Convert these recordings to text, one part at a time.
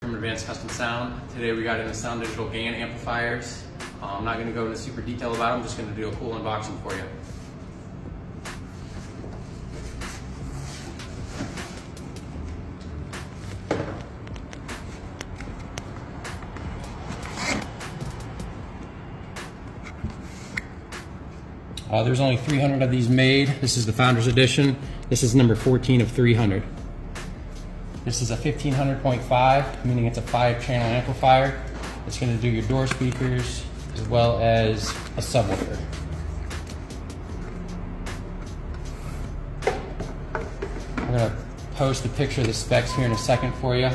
From Advanced Custom Sound. Today we got into Soundigital GAN amplifiers. I'm not going to go into super detail about them, I'm just going to do a cool unboxing for you. There's only 300 of these made. This is the Founders Edition. This is number 14 of 300. This is a 1500.5, meaning it's a 5-channel amplifier. It's going to do your door speakers as well as a subwoofer. I'm going to post a picture of the specs here in a second for you.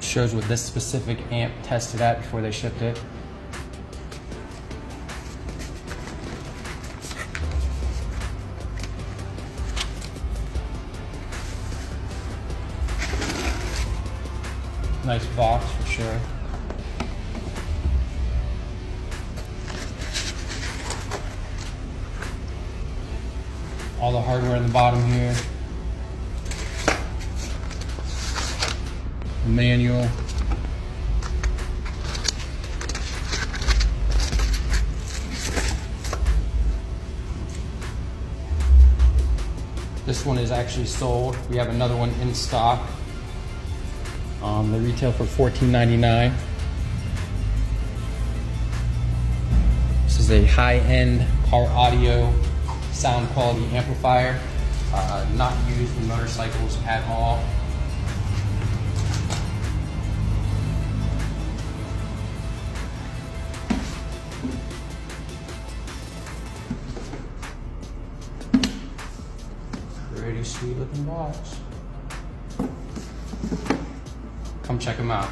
Shows what this specific amp tested at before they shipped it. Nice box for sure. All the hardware in the bottom here. The manual. This one is actually sold. We have another one in stock. They retail for $14.99. This is a high-end car audio sound quality amplifier, not used in motorcycles at all. Pretty sweet looking box. Come check them out.